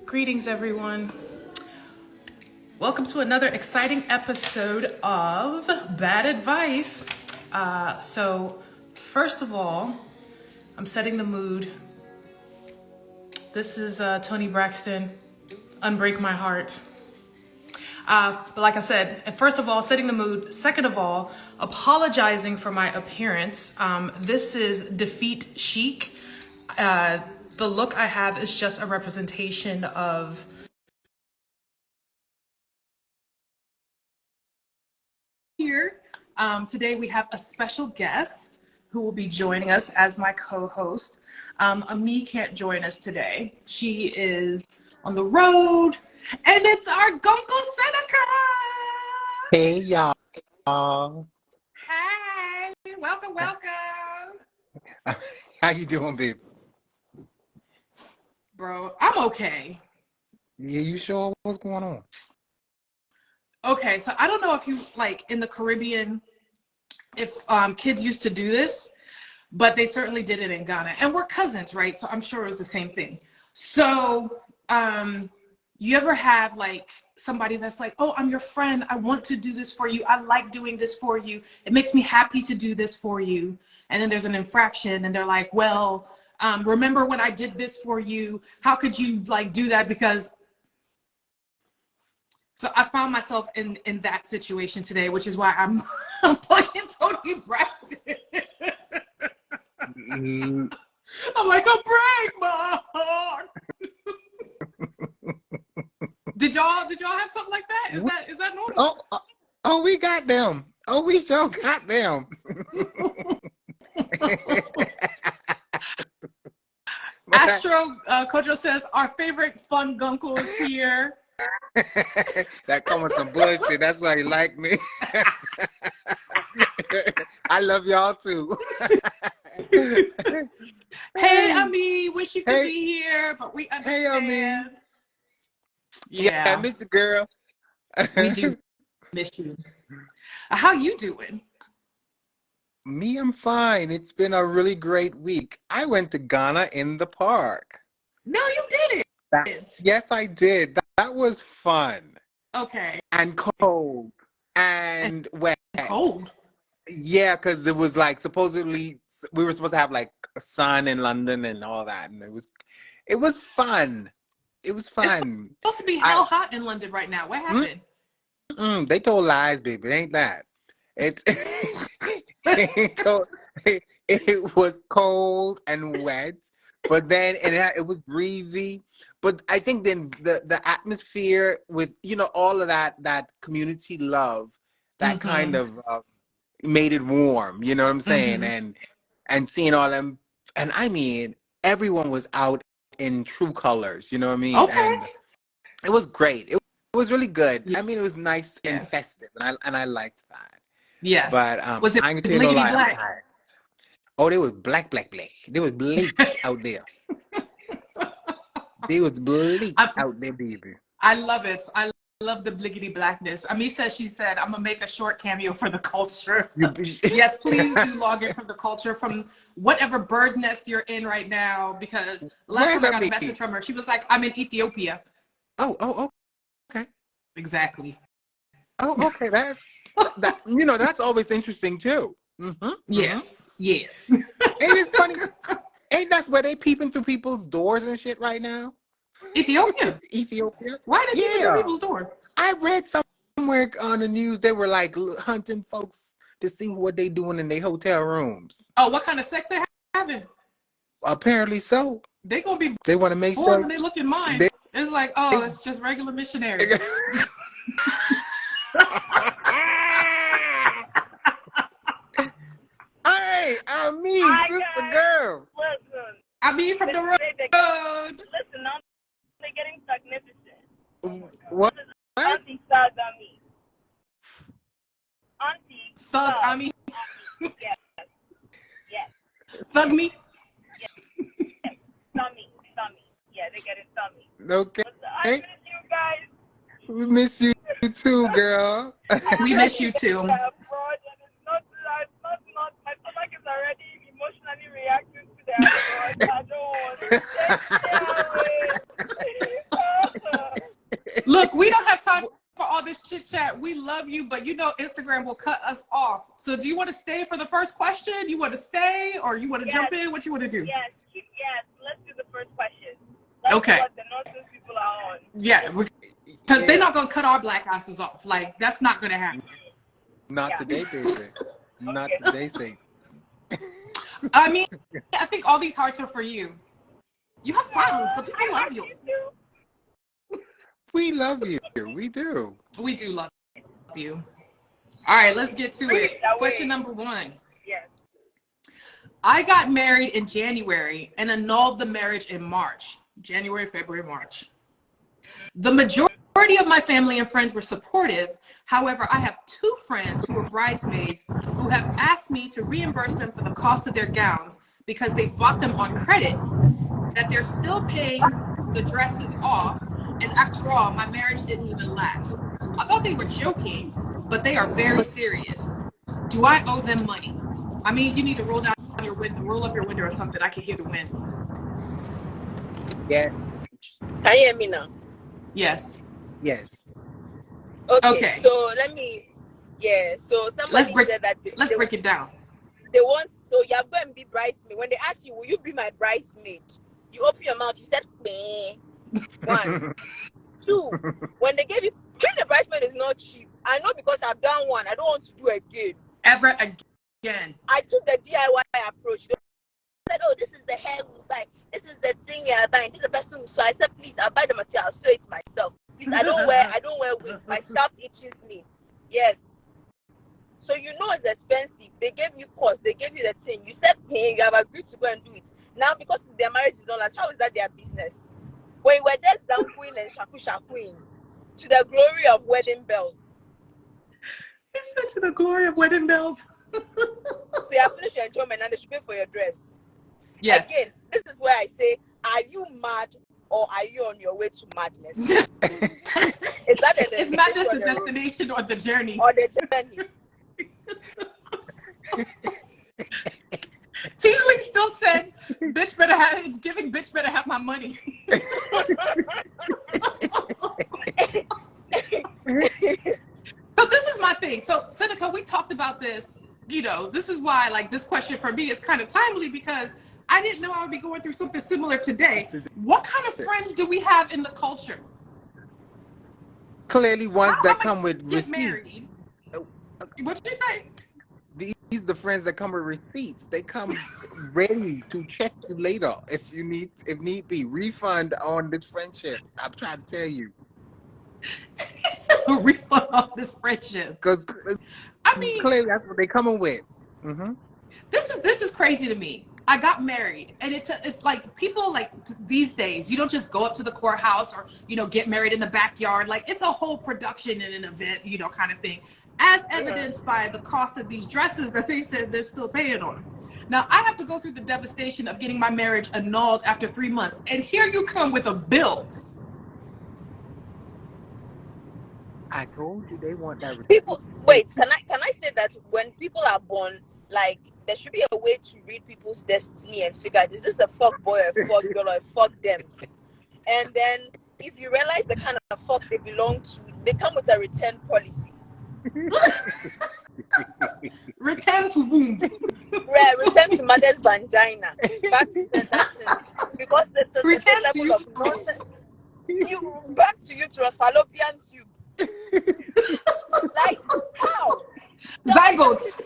Greetings, everyone. Welcome to another exciting episode of Bad Advice. First of all, I'm setting the mood. This is Tony Braxton, Unbreak My Heart. But like I said, first of all, setting the mood. Second of all, apologizing for my appearance. This is Defeat Chic. The look I have is just a representation of here. Today we have a special guest who will be joining us as my co-host. Ami can't join us today. She is on the road, and it's our Guncle Seneca. Hey y'all. Hey, welcome. How you doing, babe? Bro, I'm okay. Yeah, you sure? What's going on? Okay, so I don't know if you like in the Caribbean, if kids used to do this, but they certainly did it in Ghana. And we're cousins, right? So I'm sure it was the same thing. So you ever have like somebody that's like, oh, I'm your friend. I want to do this for you. I like doing this for you. It makes me happy to do this for you. And then there's an infraction and they're like, well, remember when I did this for you? How could you like do that? Because so I found myself in that situation today, which is why I'm playing Tony Braxton. I'm like, a break my heart. Did y'all have something like that? Is that normal? Oh, we got them. Oh, we sure got them. Astro Kojo says our favorite fun gunkle is here. That come with some bullshit. That's why you like me. I love y'all too. Hey, Ami, wish you could be here, but we understand. Hey, Ami. Yeah, I miss the girl. We do miss you. How you doing? Me, I'm fine. It's been a really great week. I went to Ghana in the park. No, you didn't. Yes, I did. That was fun. Okay. And cold. And wet. Cold? Yeah, because it was like supposedly we were supposed to have like sun in London and all that. And it was fun. It was fun. It's supposed to be hell hot in London right now. What happened? They told lies, baby. It ain't that. It it was cold and wet, but then it was breezy. But I think then the atmosphere with all of that community love, that kind of made it warm. You know what I'm saying? And seeing all them, and I mean everyone was out in true colors. You know what I mean? Okay. And it was great. It was really good. Yeah. I mean, it was nice and festive, and I liked that. Yes. But was it I ain't gonna tell you no lie. black? Oh, they was black. They was bleak out there. They was bleak out there, baby. I love it. I love the bliggity blackness. Ami said, I'm gonna make a short cameo for the culture. Yes, please do log in from the culture from whatever bird's nest you're in right now, because last time I got a message from her, she was like, I'm in Ethiopia. Oh, okay. Exactly. Oh, okay. That's always interesting too. Yes. Ain't it funny? Ain't that where they peeping through people's doors and shit right now? Ethiopia. Why are they peeping through people's doors? I read somewhere on the news they were like hunting folks to see what they doing in their hotel rooms. Oh, what kind of sex they having? Apparently so. They gonna be. They want to make sure when they look in mine. It's like, it's just regular missionary. Hey, Ami, sister girl. Listen. Ami from the road. Listen, they're getting magnificent. What? Auntie Thug Ami. Auntie Thug Ami. Yes. Thug me. Yes. Thummy. Yeah, they're getting thummy. Okay. I miss you guys. We miss you too, girl. We miss you too. My stomach is already emotionally reacting to that. I don't want to take it away. Look, we don't have time for all this chit chat. We love you, but Instagram will cut us off. So do you want to stay for the first question? You want to stay, or you want to jump in? What you want to do? Yes, let's do the first question. Let's Okay. see what the nonsense people are on. Yeah, because they're not going to cut our black asses off. Like, that's not going to happen. Not today, baby. Not today, say. I mean, I think all these hearts are for you. You have fans. The people love you. We love you. We do. We do love you. All right, let's get to it. Question number 1. Yes. I got married in January and annulled the marriage in March. January, February, March. The majority of my family and friends were supportive. However, I have 2 friends who were bridesmaids who have asked me to reimburse them for the cost of their gowns because they bought them on credit, that they're still paying the dresses off, and after all, my marriage didn't even last. I thought they were joking, but they are very serious. Do I owe them money? I mean, you need to roll up your window or something. I can hear the wind. Yeah. Can you hear me now? Yes. Yes. Okay. So so somebody said that let's break it down. They want, so you're going to be bridesmaid. When they ask you, will you be my bridesmaid? You open your mouth, you said, meh. 1. 2, when they gave you, being a bridesmaid is not cheap. I know because I've done one. I don't want to do again. Ever again. I took the DIY approach. They said, oh, this is the hair we buy. This is the thing you're buying. This is the best thing. So I said, please, I'll buy the material. I'll sew it myself. Please, I don't wear wigs. My scalp itches me. Yes. So it's expensive. They gave you cost. They gave you the thing. You said, hey, you have agreed to go and do it. Now, because their marriage is not last, how is that their business? When we're just queen and shaku to the glory of wedding bells. He said to the glory of wedding bells. So you have finished your enjoyment and they should pay for your dress. Yes. Again, this is where I say, are you mad or are you on your way to madness? Is that the Is madness the destination or the journey? Or the journey? Teasling still said, bitch better have, it's giving bitch better have my money. So this is my thing. So Seneca, we talked about this, this is why like this question for me is kind of timely because I didn't know I would be going through something similar today. What kind of friends do we have in the culture? Clearly ones that come with receipts. Married. What did you say? These the friends that come with receipts. They come ready to check you later if need be. Refund on this friendship. I'm trying to tell you. A refund on this friendship. Because I mean, clearly that's what they coming with. Mm-hmm. This is crazy to me. I got married, and it's like people like these days. You don't just go up to the courthouse or get married in the backyard. Like it's a whole production and an event, kind of thing. As evidenced by the cost of these dresses that they said they're still paying on. Now I have to go through the devastation of getting my marriage annulled after 3 months, and here you come with a bill. I told you they want that. People, wait. Can I say that when people are born, like there should be a way to read people's destiny and figure out, is this a fuck boy or a fuck girl or a fuck dems? And then if you realize the kind of fuck they belong to, they come with a return policy. Return to womb. Return to mother's vagina. Back to sentences. Because there's a certain level of nonsense. You back to uterus, fallopian tube. Like how? Zygotes.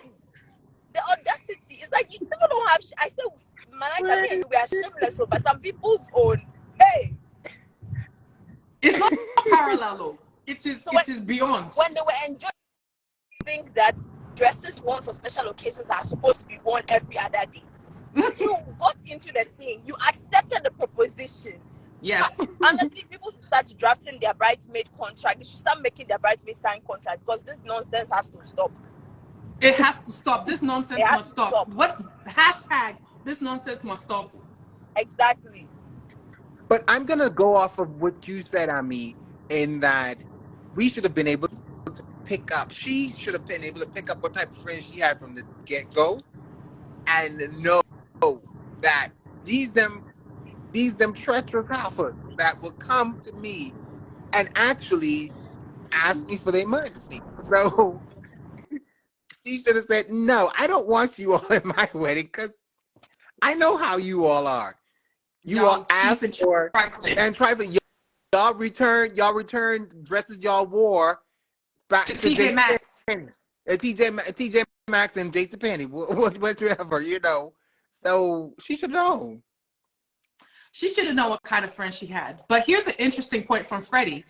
The audacity is like you people don't have. I said, Malaka, we are shameless, but some people's own. Hey, it's not parallel though. It is beyond. When they were enjoying, think that dresses worn for special occasions are supposed to be worn every other day. You got into the thing. You accepted the proposition. Yes. Honestly, people should start drafting their bridesmaid contract. They should start making their bridesmaid sign contract because this nonsense has to stop. It has to stop. This nonsense must stop. What hashtag? This nonsense must stop. Exactly. But I'm gonna go off of what you said, Ami, in that we should have been able to pick up. She should have been able to pick up what type of friends she had from the get-go, and know that these them treacherous alphas that will come to me and actually asked me for their money. So she should have said, "No, I don't want you all at my wedding because I know how you all are. You Y'all all cheap asked and for trifling. and trifling. Y'all return dresses y'all wore To back to TJ JC Maxx. Penney, TJ Maxx and JC Penney, whatever, you know." So she should know. She should have known what kind of friend she had. But here's an interesting point from Freddie.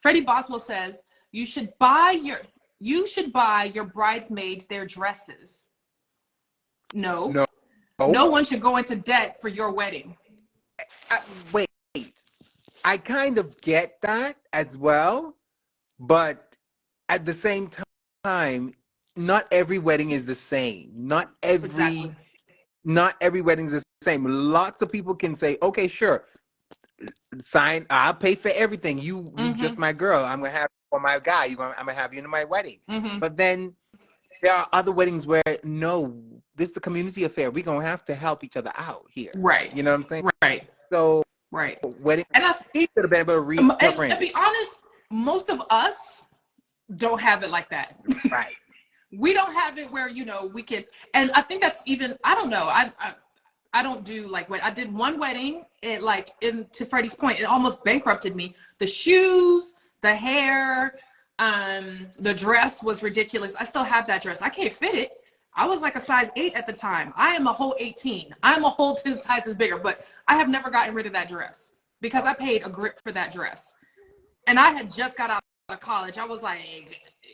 Freddie Boswell says you should buy your bridesmaids their dresses. No. No, No one should go into debt for your wedding. I, wait. I kind of get that as well, but at the same time, not every wedding is the same. Exactly. Not every wedding is the same. Lots of people can say, "Okay, sure, sign. I'll pay for everything. You just my girl. I'm gonna have you for my guy. I'm gonna have you in my wedding." But then there are other weddings where no, this is a community affair. We're gonna have to help each other out here. Right. You know what I'm saying? Right. So Right. wedding, And he could have been able to read her and friend. to be honest, most of us don't have it like that. Right. We don't have it where, we can, and I think that's even, I don't know. I don't do like what I did one wedding. It to Freddie's point, it almost bankrupted me. The shoes, the hair, the dress was ridiculous. I still have that dress. I can't fit it. I was like a size 8 at the time. I am a whole 18. I'm a whole 10 sizes bigger, but I have never gotten rid of that dress because I paid a grip for that dress. And I had just got out of college. I was like,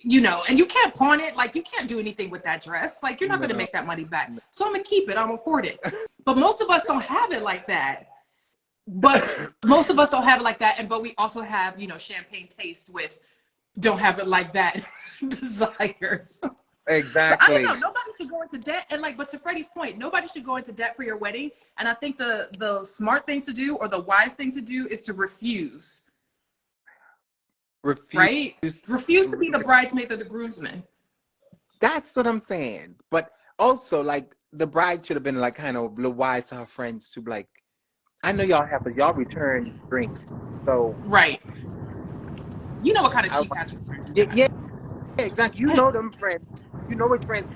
and you can't pawn it. Like, you can't do anything with that dress. Like, you're not going to make that money back. So I'm going to keep it. I'm going to hoard it. But most of us don't have it like that. But we also have, champagne taste with don't have it like that desires. Exactly. So I don't know. Nobody should go into debt. And but to Freddie's point, nobody should go into debt for your wedding. And I think the smart thing to do or the wise thing to do is to refuse. Right? Refuse to be the bridesmaid or the groomsman. That's what I'm saying. But also, like, the bride should have been like kind of wise to her friends to like, I know y'all have, but y'all return drinks. So right. You know what kind of cheap ass friends you got. Yeah, exactly. You know them friends. You know which friends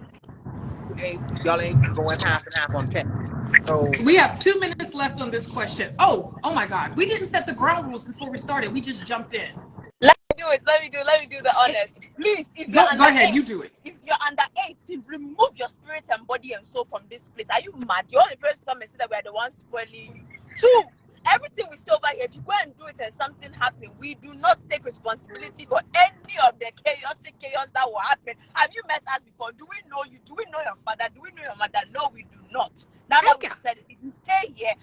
y'all ain't going half and half on checks. So we have 2 minutes left on this question. Oh my God. We didn't set the ground rules before we started. We just jumped in. Let me do the honors. Please, if you're go ahead, you do it. If you're under 18, remove your spirit and body and soul from this place. Are you mad? You're only first to come and say that we're the ones spoiling you. 2, everything we say over here, if you go and do it and something happens, we do not take responsibility for any of the chaotic chaos that will happen. Have you met us before? Do we know you? Do we know your father? Do we know your mother? No, we do not. Now that we've said it, if you stay here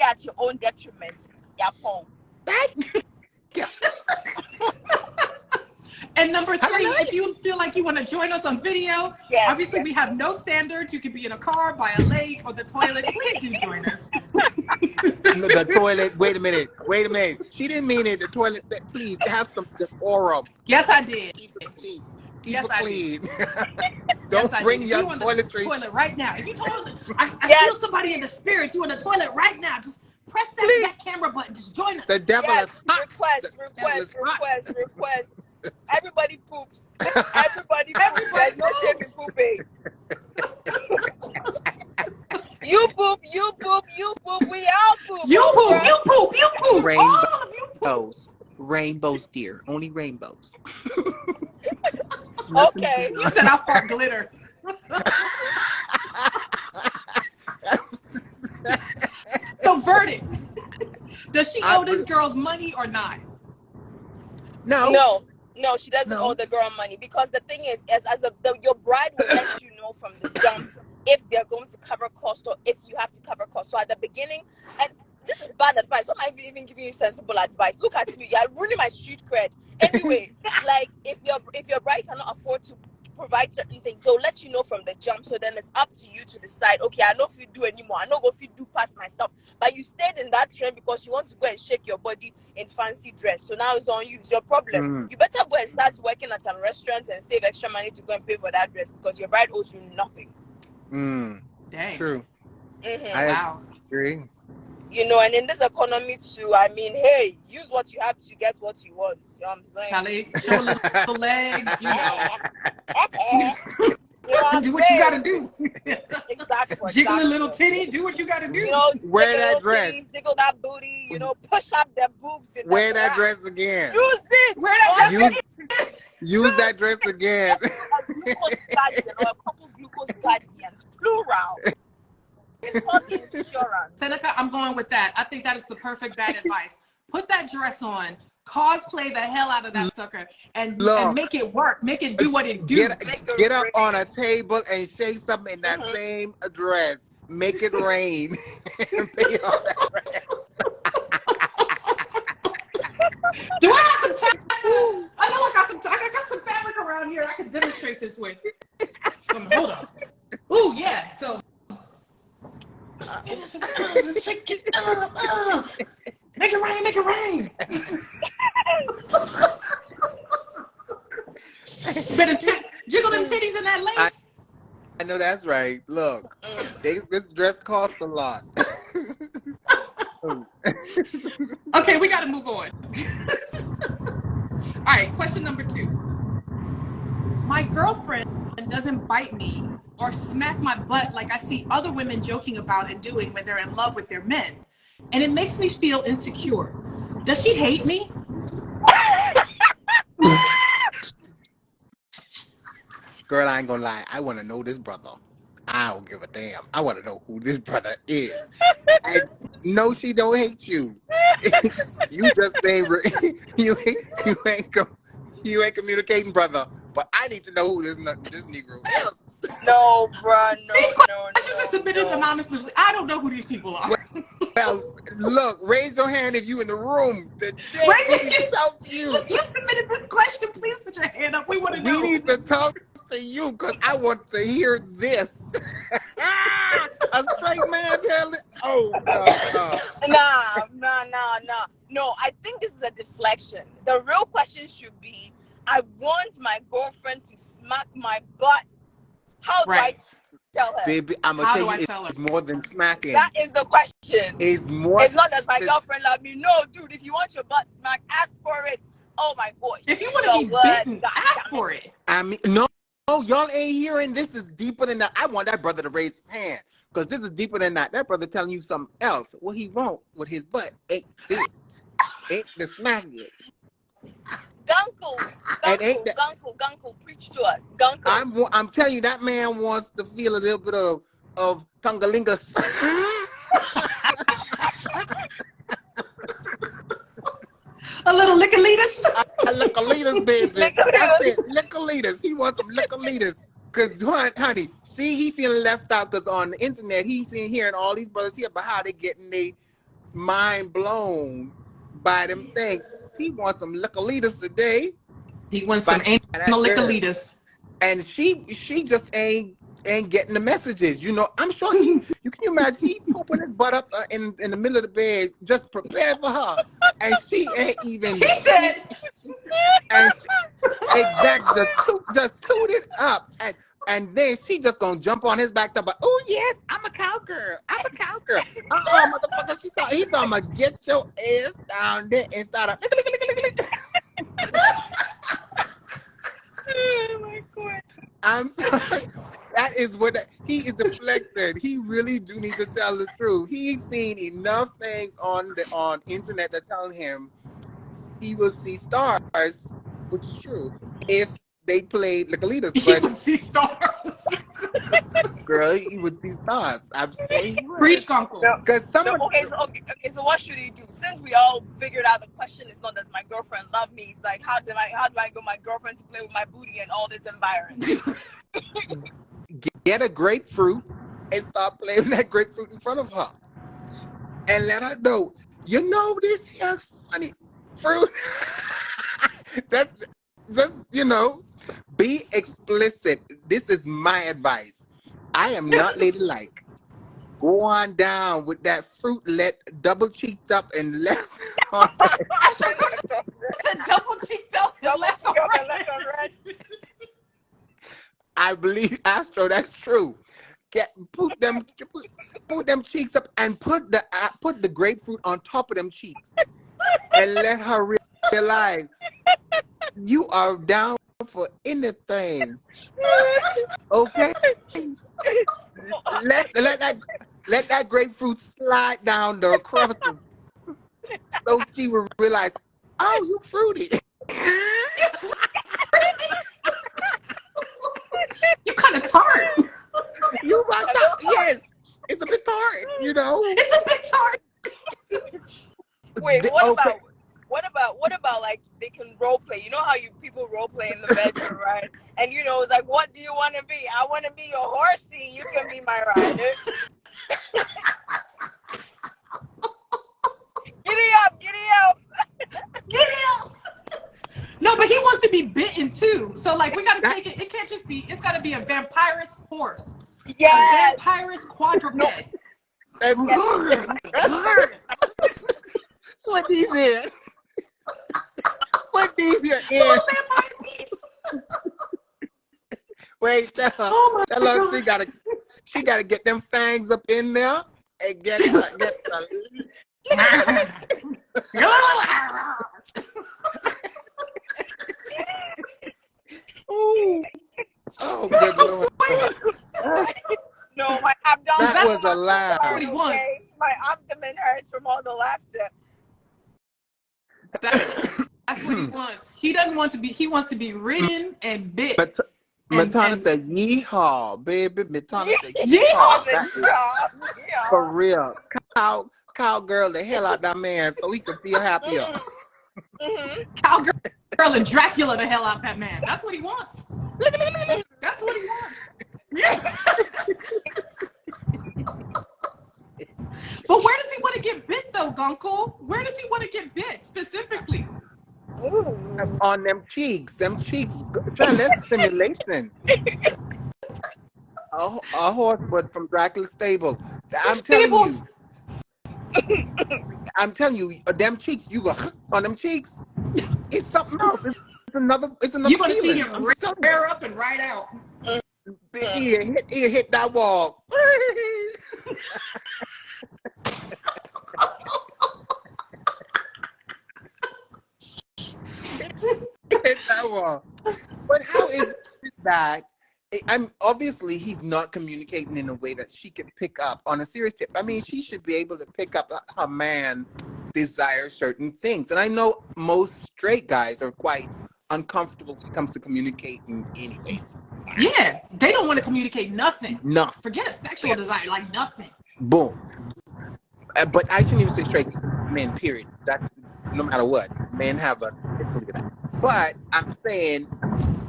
at your own detriment. Yapon. Yeah. And number 3, if you feel like you want to join us on video, obviously we have no standards. You could be in a car, by a lake, or the toilet. Please do join us. The toilet. Wait a minute. She didn't mean it. The toilet. Please have some decorum. Yes, I did. Keep it clean. Don't bring your toiletries. Toilet right now. If you I feel somebody in the spirit. You in the toilet right now. Just press that camera button. Just join us. The devil is hot. Request. Everybody poops. Everybody poops. There's no shame in pooping. You poop. We all poop. You poop. Rainbows, dear. Only rainbows. Okay. You said I fart glitter. So verdict. Does she owe this girl's money or not? No, she doesn't owe the girl money, because the thing is, your bride will let you know from the jump if they're going to cover costs or if you have to cover costs. So at the beginning, and this is bad advice. Why am I even giving you sensible advice? Look at you, you're ruining my street cred. Anyway, like if your bride cannot afford to provide certain things, they'll let you know from the jump. So then it's up to you to decide, okay, I know if you do anymore, I know if you do past myself. But you stayed in that trend because you want to go and shake your body in fancy dress. So now it's on you. It's your problem. You better go and start working at some restaurants and save extra money to go and pay for that dress, because your bride owes you nothing. Dang. True. Mm-hmm. I agree. You know, and in this economy too, I mean, hey, use what you have to get what you want. You know what I'm saying? Charlie, show a little leg, you know. You know what I'm Do what saying? you gotta do. Exactly. Jiggle a little titty, do what you gotta do. You know, wear that dress. Titty, jiggle that booty, you know, push up the boobs. In Wear the that dress again. Use it. Wear that dress. Use that dress again. A glucose guardian or a couple glucose guardians, plural. It's called insurance. Seneca, I'm going with that. I think that is the perfect bad advice. Put that dress on, cosplay the hell out of that sucker, and make it work. Make it do what it do. Get up on a table and shake something in that same dress. Make it rain. And pay all that rest. Do I have some taffy? I know I got some fabric around here I can demonstrate this with. Hold on. Ooh, yeah. So make it rain, make it rain. Better jiggle them titties in that lace. I know that's right. Look, this dress costs a lot. Okay, we got to move on. All right, question number 2. My girlfriend doesn't bite me or smack my butt like I see other women joking about and doing when they're in love with their men. And it makes me feel insecure. Does she hate me? Girl, I ain't gonna lie. I want to know this brother. I don't give a damn. I want to know who this brother is. And no, she don't hate you. You just ain't you ain't communicating, brother. But I need to know who this Negro is. No, bruh, no. I just submitted anonymously. I don't know who these people are. Well, look, raise your hand if you in the room. If you submitted this question, please put your hand up. We want to know. We need to talk to you because I want to hear this. A straight man tell it. Oh, God. Nah. No, I think this is a deflection. The real question should be, I want my girlfriend to smack my butt. How do I tell her? Baby, I'm going to tell you, it's more than smacking. That is the question. It's more. It's not that my girlfriend love me. No, dude, if you want your butt smacked, ask for it. Oh, my boy. If you want to be bitten, ask for it. I mean, no, y'all ain't hearing. This is deeper than that. I want that brother to raise his hand because this is deeper than that. That brother telling you something else. What he want with his butt ain't this. Ain't the smacking. Guncle, preach to us. Guncle. I'm telling you, that man wants to feel a little bit of tungalinga. A little lickalitas. Lickalitas, baby. That's it. Lickalitas. He wants some lickalitas. Because, honey, see, he feeling left out because on the internet, he's hearing all these brothers here about how they getting their mind blown by them things. He wants some lickalitas today. He wants some anal lickalitas. And she just ain't getting the messages. You know, I'm sure you can imagine he pooping his butt up in the middle of the bed, just prepared for her. And she ain't even. He said. And exactly, just toot it up. And then she just gonna jump on his back up. Oh yes, I'm a cowgirl. Motherfucker. He's gonna get your ass down there and start. Oh my God. I'm sorry. That is what he is deflected. He really do need to tell the truth. He's seen enough things on internet that tell him he will see stars, which is true. If they played Lickalitas, He would see stars. Girl, he would see stars. I'm saying. Preach, Uncle. Okay, so what should he do? Since we all figured out the question is not does my girlfriend love me, it's like how do I get my girlfriend to play with my booty and all this environment? Get a grapefruit and start playing that grapefruit in front of her. And let her know, you know this here funny fruit. That's just, you know, be explicit. This is my advice. I am not ladylike. Go on down with that fruit, let double cheeked up and left. Double cheeked up and left on right. I believe, Astro, that's true. Put them cheeks up and put the grapefruit on top of them cheeks and let her realize you are down for anything. Okay? Let that grapefruit slide down the crevices so she will realize, oh, you fruity. You kind of tart. You must not. Yes. It's a bit tart, you know. It's a bit tart. Wait, what about like they can role play? You know how people role play in the bedroom, right? And you know, it's like, what do you want to be? I want to be your horsey. You can be my rider. Giddy up, giddy up. Giddy up. No, but he wants to be bitten too. So like we gotta take it. It can't just be. It's gotta be a vampirous horse. Yes. A vampirous quadruped. What these here? What these here is? Wait, tell her she gotta get them fangs up in there and get Oh, good Lord. No, my abdomen. That was a laugh. That's what he wants. Okay. My abdomen hurts from all the laughter. That's what he wants. He doesn't want to be. He wants to be ridden and bit. Matana said, "Yeehaw, baby." Matana said, "Yeehaw." Yeah. For real, cowgirl the hell out that man so he can feel happier. Cowgirl and Dracula the hell out that man. That's what he wants. That's what he wants. But where does he want to get bit though, Gunkle? Where does he want to get bit specifically? On them cheeks. That's stimulation. A horse but from Dracula's stable. I'm telling you, them cheeks, you go on them cheeks. It's something else. It's another You're gonna feeling. see him rear up and right out. He hit that wall. Hit that wall. But how is it that obviously he's not communicating in a way that she can pick up on a serious tip. I mean, she should be able to pick up her man desires certain things. And I know most straight guys are quite uncomfortable when it comes to communicating anyways. Yeah, they don't want to communicate nothing. Nothing. Forget a sexual desire, like nothing. Boom. But I shouldn't even say straight men, period. That no matter what, men have a history of that. But I'm saying,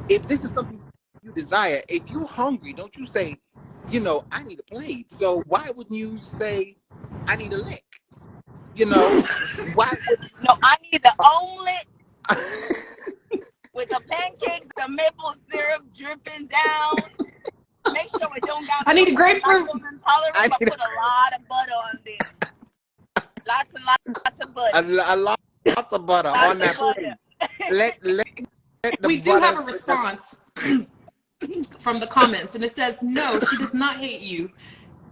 if this is something you desire, if you're hungry, don't you say, I need a plate. So why wouldn't you say, I need a lick? Why? No, I need the omelet with the pancakes, the maple syrup dripping down. Make sure it don't got. I need a grapefruit. Intolerant, but put a lot of butter on there. Lots and lots of butter. Lots of butter on that plate. We do have a response from the comments, and it says, "No, she does not hate you,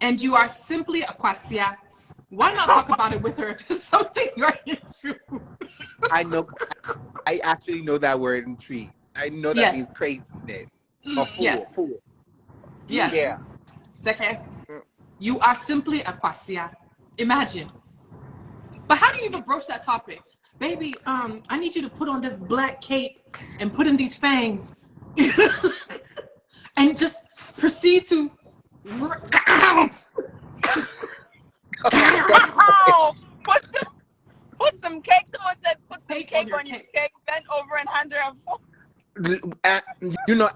and you are simply a quasia. Why not talk about it with her if it's something you're into?" I know. I actually know that word in tree. I know that means craziness. Or fool. Yes. Fool. Yes. Yeah. Second, you are simply a quasia. Imagine. But how do you even broach that topic? Baby, I need you to put on this black cape and put in these fangs and just proceed to put some cake. Someone said put some cake on your cake, bend over and hand her a fork.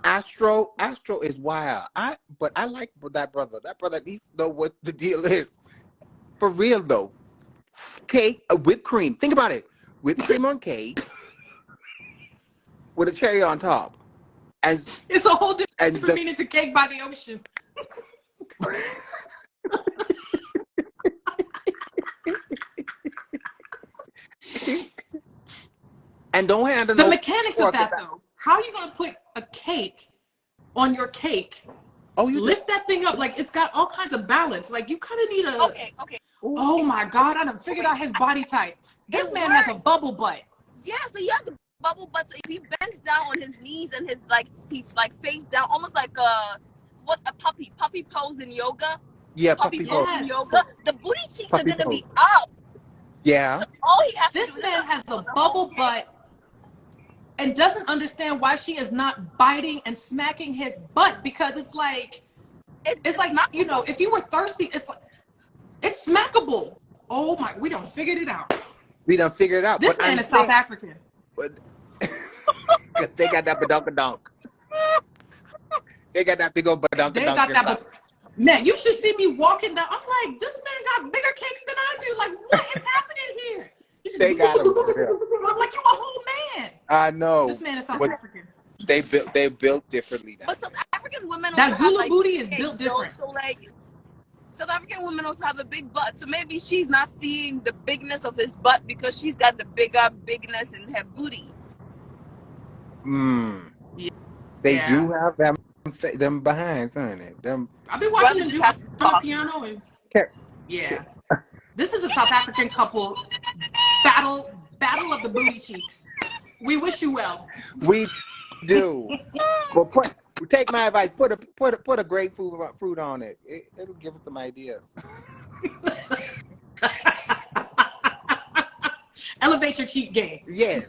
Astro is wild. But I like that brother. That brother needs to know what the deal is. For real though. Cake, whipped cream. Think about it. Whipped cream on cake with a cherry on top. It's a whole different meaning to cake by the ocean. And don't handle the mechanics of that though. How are you gonna put a cake on your cake? Oh, you lift that thing up, like it's got all kinds of balance. Like you kind of need a. Okay. Oh my God, I done figured out his body type. This man has a bubble butt. Yeah, so he has a bubble butt. So if he bends down on his knees and he's like face down, almost like what's a puppy pose in yoga. Yeah, Puppy puppy pose pose. in yoga. The booty cheeks Puppy are gonna pose. be up. Yeah. So all he has to This do man has a bubble butt and doesn't understand why she is not biting and smacking his butt, because it's like not, you know, if you were thirsty, it's smackable. Oh my, we done figured it out. We done figured it out. This man is South African. But they got that badonkadonk. They got that big old badonkadonk. They got that. Man, you should see me walking down. I'm like, this man got bigger cakes than I do. Like, what is happening here? They got him. I'm like, you a whole man. I know. This man is South African. They built differently now. but South African women That also Zulu have, like, booty is built different. So like South African women also have a big butt. So maybe she's not seeing the bigness of his butt because she's got the bigness in her booty. Yeah. They do have them behinds, aren't they? Them. I've been watching them do on the talk. piano. And, yeah. This is a South African couple. Battle of the booty cheeks. We wish you well. We do. Well, take my advice. Put a grapefruit on it. It'll give us some ideas. Elevate your cheek game. Yes.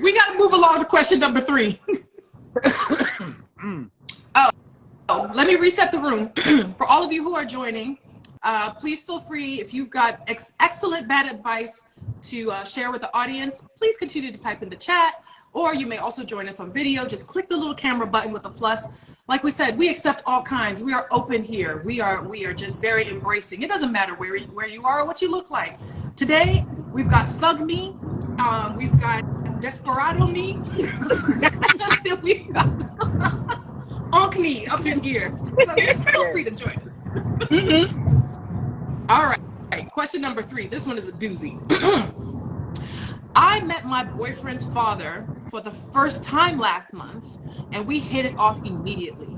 We got to move along to question number 3. Oh, let me reset the room. For all of you who are joining, please feel free, if you've got excellent bad advice to share with the audience, please continue to type in the chat, or you may also join us on video. Just click the little camera button with the plus. Like we said, we accept all kinds. We are open here. We are just very embracing. It doesn't matter where you are or what you look like. Today, we've got Thug Me, we've got Desperado Me, then we've got Onk Me up in here. So feel free to join us. All right. Question number 3. This one is a doozy. I met my boyfriend's father for the first time last month, and we hit it off immediately.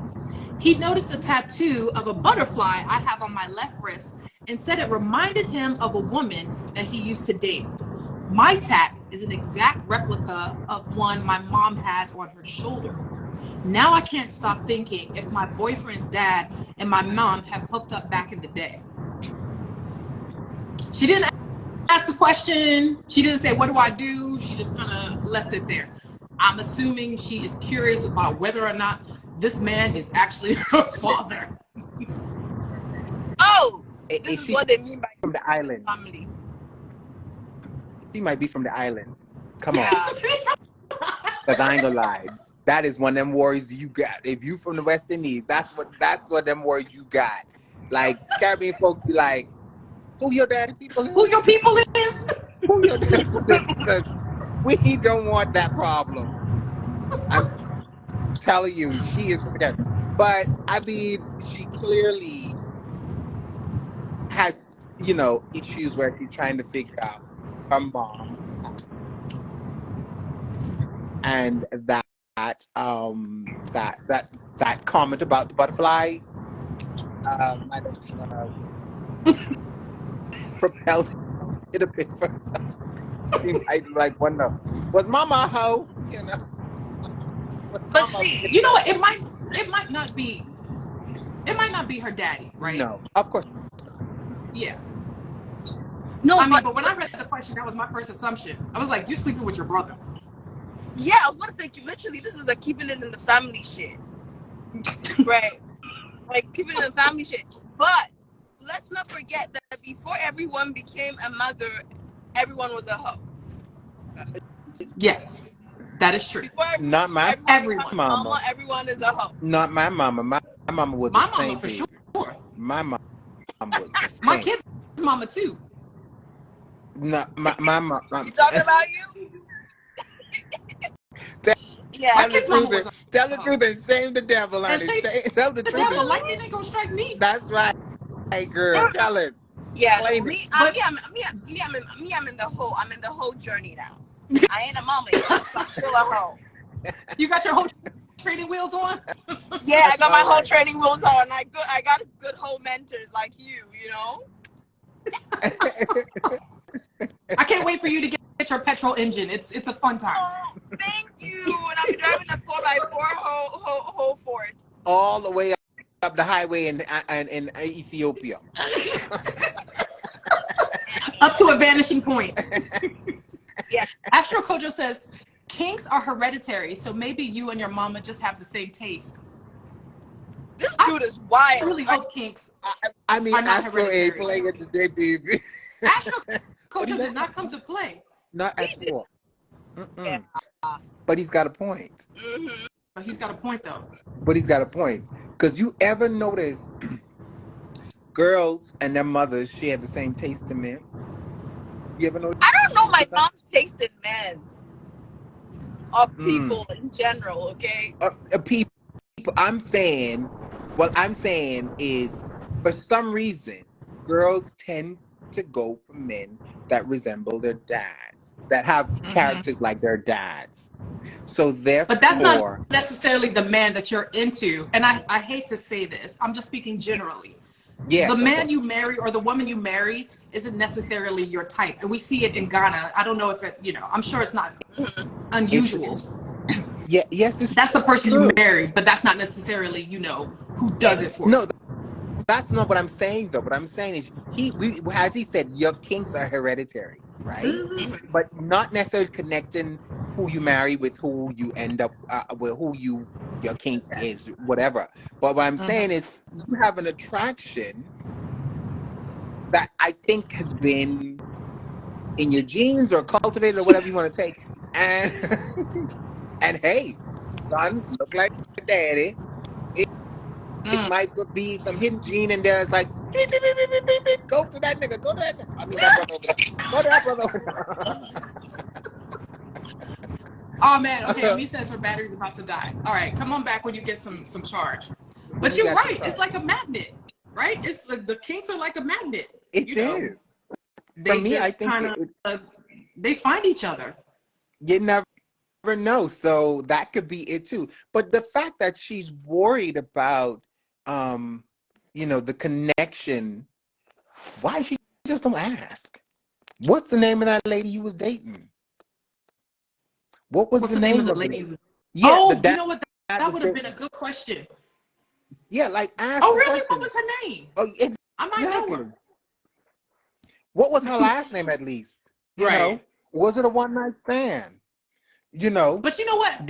He noticed a tattoo of a butterfly I have on my left wrist and said it reminded him of a woman that he used to date. My tat is an exact replica of one my mom has on her shoulder. Now I can't stop thinking if my boyfriend's dad and my mom have hooked up back in the day. She didn't ask a question. She didn't say, what do I do? She just kind of left it there. I'm assuming she is curious about whether or not this man is actually her father. Oh, this is what they mean by from the island. Family. She might be from the island. Come on. Because I ain't gonna lie. That is one of them worries you got. If you from the West Indies, that's what them worries you got. Like, Caribbean folks be like, who your daddy people is? Who your people is? Who your daddy people is? Because we don't want that problem. I'm telling you, she is from there. But, I mean, she clearly has, issues where she's trying to figure out her mom. And that comment about the butterfly might have propelled it a bit further. She might like wonder, was mama a hoe? But see, you know what? It might not be her daddy, right? No, of course. Yeah. No, but when I read the question, that was my first assumption. I was like, you're sleeping with your brother. Yeah, I was going to say, literally, this is like keeping it in the family shit. Right. Like, keeping it in the family shit. But let's not forget that before everyone became a mother, everyone was a hoe. Yes, that is true. Not my everyone. Mama. Everyone is a hoe. Not my mama. My mama was my the same mama for baby. sure. My mama was the same. My kid's mama too. No, my mama. You talking about you? Yeah. Tell the truth and shame the devil, honey. Tell the truth. The devil, lightning ain't gonna strike me. That's right. Hey, girl, tell it. Yeah, I'm in the whole. I'm in the whole journey now. I ain't a mama yet, so I'm still a hoe. You got your whole training wheels on? Yeah, I got my whole Alright. training wheels on. I got good home mentors like you know? I can't wait for you to get your petrol engine. It's a fun time. Oh, thank you. And I'll be driving a 4x4 whole Ford. All the way up the highway in Ethiopia. Up to a vanishing point. Yeah. Astro Kojo says, kinks are hereditary, so maybe you and your mama just have the same taste. This dude is wild. I really hope kinks I mean, are not Astro A hereditary. playing it today, baby. Astro Kojo did not come to play. Not He at did. all. Yeah. But he's got a point. Mm-hmm. But he's got a point, though. But he's got a point. Because you ever notice girls and their mothers share the same taste in men? You ever notice? I don't know my mom's taste in men or Mm. people in general, okay? People, I'm saying, what I'm saying is, for some reason, girls tend to go for men that resemble their dads, that have characters like their dads. So therefore, But that's not necessarily the man that you're into. And I hate to say this. I'm just speaking generally. yes, The of man course. you marry or the woman you marry isn't necessarily your type. And we see it in Ghana. I don't know if it, I'm sure it's not unusual. Yes, it's That's the person true. you marry, but that's not necessarily, who does it for you. No, that's not what I'm saying, though. What I'm saying is, as he said, your kinks are hereditary, right? But not necessarily connecting who you marry with who you end up with, who your kink is, whatever. But what I'm saying is, you have an attraction that I think has been in your genes or cultivated or whatever you want to take, and and hey, son, look like daddy. It might be some hidden gene in there. It's like, beep, beep, beep, beep, beep, beep, beep. Go to that nigga. Go to that nigga. I mean, that brother over there. Go to that brother over there. Oh man, okay, me says her battery's about to die. All right, come on back when you get some charge. But you're right, it's like a magnet, right? It's like the kinks are like a magnet. It is. They For me, I think they find each other. You never know. So that could be it too. But the fact that she's worried about the connection, why she just don't ask? What's the name of that lady you was dating? What was What's the name of the of lady? Yeah, you know what? That would have been a good question. Yeah, like ask. Oh, really? What was her name? Oh, exactly. I might know her. What was her last name, at least? You know, was it a one-night stand? But you know what?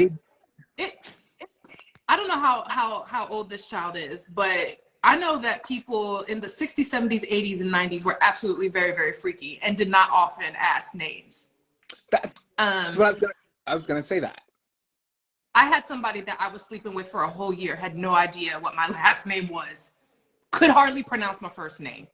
I don't know how old this child is, but I know that people in the 60s, 70s, 80s, and 90s were absolutely very, very freaky and did not often ask names. I was gonna say that. I had somebody that I was sleeping with for a whole year, had no idea what my last name was, could hardly pronounce my first name.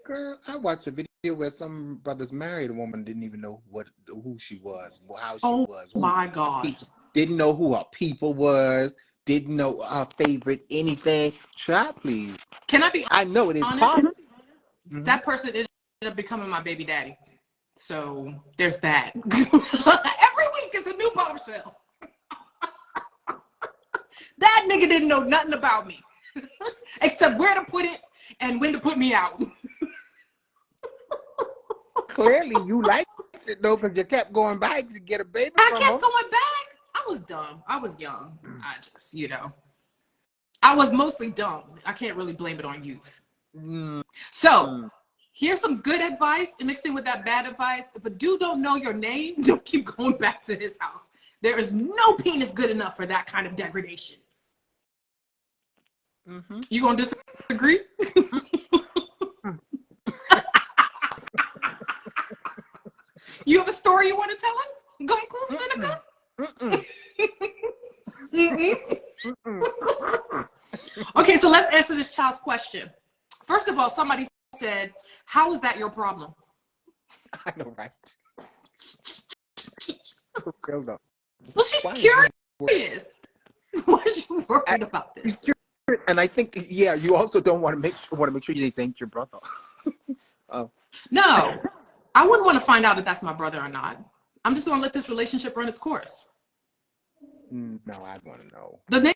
Girl, I watched a video where some brothers married a woman, didn't even know who she was, how she was. Oh my God. Didn't know who her people was, didn't know her favorite anything. Try, please. Can I be honest? I know it is possible. That person ended up becoming my baby daddy. So there's that. Every week is a new bombshell. That nigga didn't know nothing about me except where to put it and when to put me out. Clearly, you liked it though, because you kept going back to get a baby. I kept going back. I was dumb. I was young. I just, I was mostly dumb. I can't really blame it on youth. So here's some good advice and mixed in with that bad advice. If a dude don't know your name, don't keep going back to his house. There is no penis good enough for that kind of degradation. You gonna disagree? You have a story you want to tell us? Going cool, Seneca? Okay, so let's answer this child's question. First of all, somebody said, how is that your problem? I know, right? Real though. Well, she's curious. Why is you worried about this? And I think, you also don't want to make sure you ain't your brother. Oh. No, I wouldn't want to find out if that's my brother or not. I'm just going to let this relationship run its course. No, I want to know. The name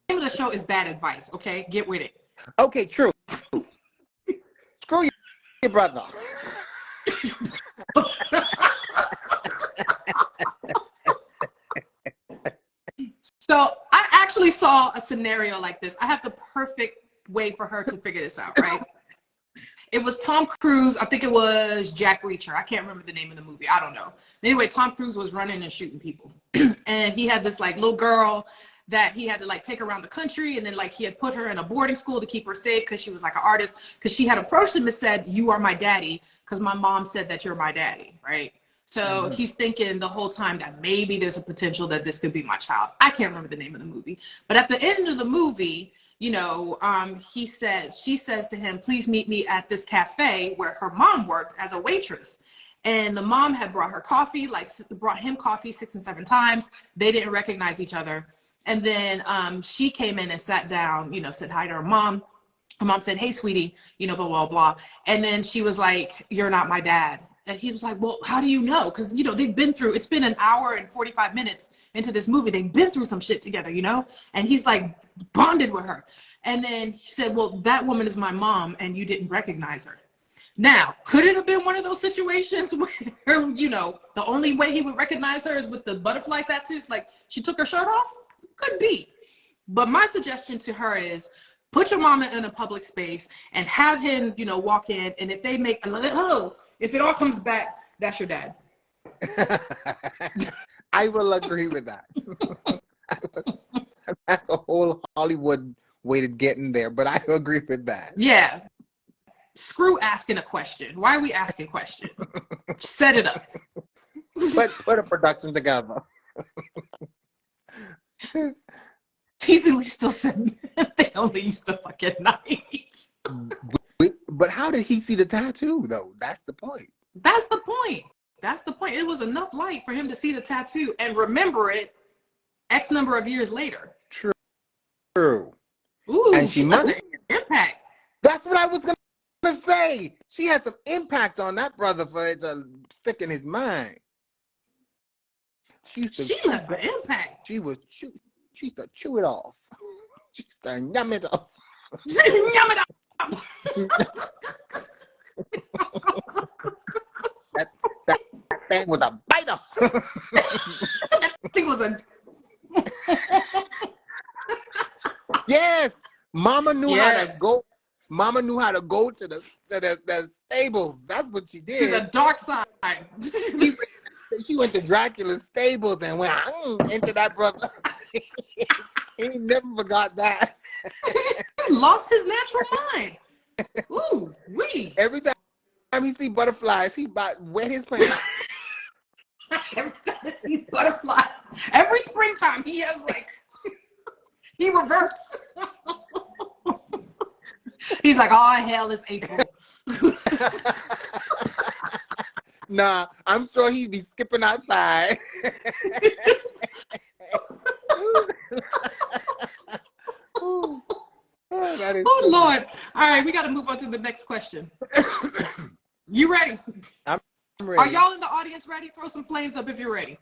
of the show is Bad Advice, okay? Get with it. Okay, true. Screw your brother. So I actually saw a scenario like this. I have the perfect way for her to figure this out, right? It was Tom Cruise. I think it was Jack Reacher. I can't remember the name of the movie. I don't know. Anyway, Tom Cruise was running and shooting people. And he had this like little girl that he had to like take around the country. And then like he had put her in a boarding school to keep her safe because she was like an artist. Because she had approached him and said, "You are my daddy," because my mom said that you're my daddy, right? So he's thinking the whole time that maybe there's a potential that this could be my child. I can't remember the name of the movie. But at the end of the movie, you know, she says to him, "Please meet me at this cafe," where her mom worked as a waitress. And the mom had brought her coffee, like brought him coffee 6 and 7 times. They didn't recognize each other. And then she came in and sat down, you know, said hi to her mom. Her mom said, "Hey, sweetie," you know, blah, blah, blah. And then she was like, "You're not my dad." And he was like, "Well, how do you know?" Because, you know, they've been through, it's been an hour and 45 minutes into this movie. They've been through some shit together, you know? And he's like bonded with her. And then he said, "Well, that woman is my mom and you didn't recognize her." Now, could it have been one of those situations where, you know, the only way he would recognize her is with the butterfly tattoos? Like she took her shirt off? Could be. But my suggestion to her is put your mama in a public space and have him, you know, walk in. And if they make, if it all comes back, that's your dad. I will agree with that. That's a whole Hollywood way to get in there, but I agree with that. Yeah. Screw asking a question. Why are we asking questions? Set it up. Put a production together. Teasingly still said they only used to fuck at night. But how did he see the tattoo, though? That's the point. That's the point. That's the point. It was enough light for him to see the tattoo and remember it X number of years later. True. Ooh, and she must impact. That's what I was gonna say. She had some impact on that brother for it to stick in his mind. She left an impact. She used to chew it off. She used to yum it up. Yum it up. that thing was a biter. That thing was a. Yes, Mama knew how to go. Mama knew how to go to the stables. That's what she did. To the dark side. She went to Dracula's stables and went into that brother. He never forgot that. He lost his natural mind. Ooh, wee. Every time he see butterflies, he about wet his pants. Every time he sees butterflies, every springtime he has like, he reverts. He's like, "Oh, hell, it's April." Nah, I'm sure he'd be skipping outside. Oh, that is oh Lord. All right, we got to move on to the next question. You ready? I'm ready. Are y'all in the audience ready? Throw some flames up if you're ready.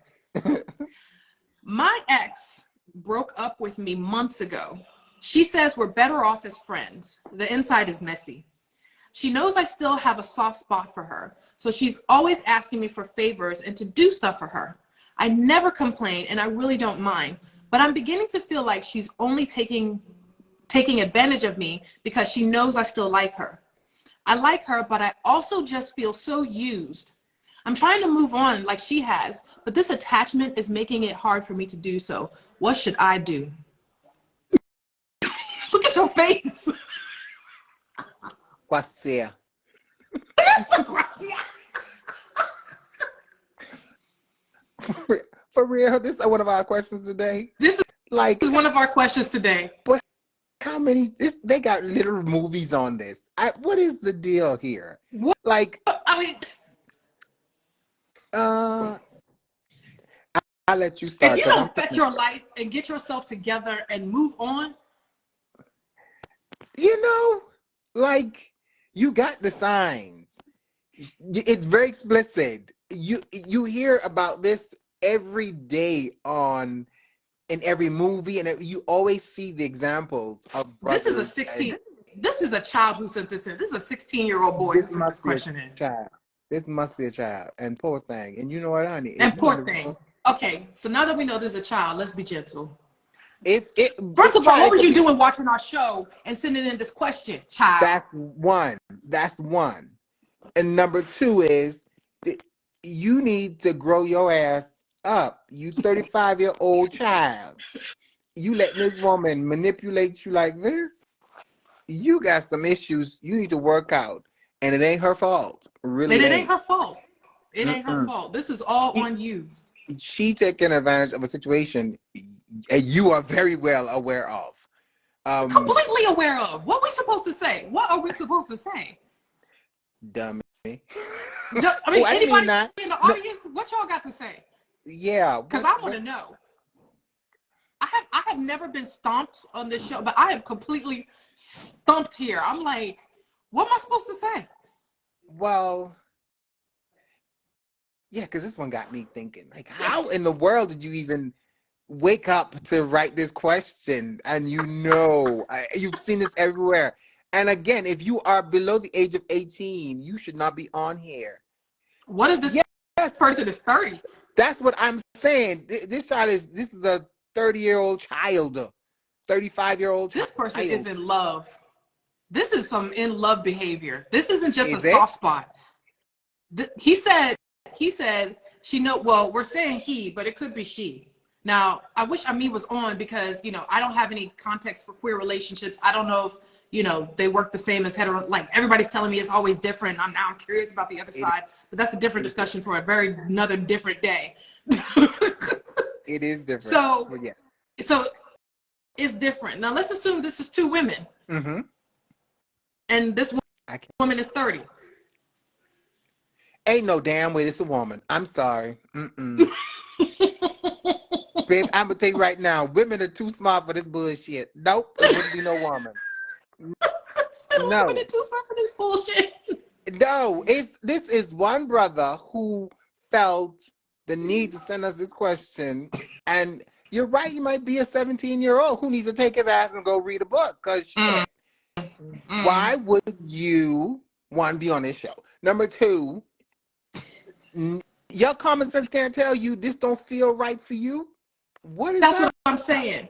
My ex broke up with me months ago. She says we're better off as friends. The inside is messy. She knows I still have a soft spot for her, so she's always asking me for favors and to do stuff for her. I never complain, and I really don't mind, but I'm beginning to feel like she's only taking advantage of me because she knows I still like her. I like her, but I also just feel so used. I'm trying to move on like she has, but this attachment is making it hard for me to do so. What should I do? Look at your face. Gracia. For real, this is one of our questions today. This is like one of our questions today. But how many? They got little movies on this. What is the deal here? What? Like, I mean, I'll let you start. if you don't fetch your life and get yourself together and move on, you know, like, you got the signs. It's very explicit. You hear about this every day on in every movie, and you always see the examples of This is a brothers. 16. This is a child who sent this in. This is a 16-year-old boy who This sent this must be a question in. child. This must be a child, and poor thing. And you know what, honey? And poor thing. Okay, so now that we know this is a child, let's be gentle. First of all, what was you doing watching our show and sending in this question, child? That's one. That's one. And number two is you need to grow your ass up. You 35-year-old child. You let this woman manipulate you like this? You got some issues you need to work out. And it ain't her fault. Really. And it ain't her fault. It ain't her fault. This is all on you. She taking advantage of a situation you are very well aware of. Completely aware of. What are we supposed to say? What are we supposed to say? Dummy. I mean, anybody in the audience, what y'all got to say? Yeah. Because I want to know. I have never been stomped on this show, but I am completely stumped here. I'm like, what am I supposed to say? Well, yeah, because this one got me thinking, like, how in the world did you even wake up to write this question? And you've seen this everywhere. And again, if you are below the age of 18, you should not be on here. What if this person is 30? That's what I'm saying. This is a 30-year-old child, 35-year-old child. This person is in love. This is some in love behavior. This isn't just a soft spot. He said she know. Well, we're saying he, but it could be she. Now, I wish Ami was on because I don't have any context for queer relationships. I don't know if they work the same as hetero. Like everybody's telling me it's always different. I'm curious about the other side, but that's a different discussion for another different day. It is different. So it's different. Now let's assume this is two women, and this woman is 30. Ain't no damn way this a woman. I'm sorry. Babe, I'm gonna tell you right now, women are too smart for this bullshit. Nope, it wouldn't be no woman. No, women are too smart for this bullshit. No, this is one brother who felt the need to send us this question, and you're right. You might be a 17-year-old who needs to take his ass and go read a book. Cause shit, why would you want to be on this show? Number two, your common sense can't tell you this don't feel right for you. That's what I'm saying.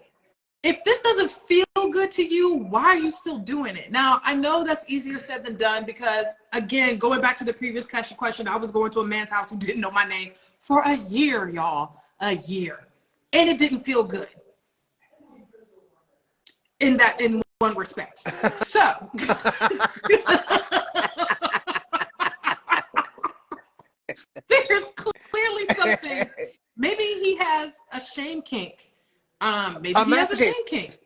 If this doesn't feel good to you, why are you still doing it? Now, I know that's easier said than done because, again, going back to the previous question, I was going to a man's house who didn't know my name for a year, y'all. A year. And it didn't feel good. In one respect. So. There's clearly something. Maybe he has a shame kink. Maybe he has a shame kink.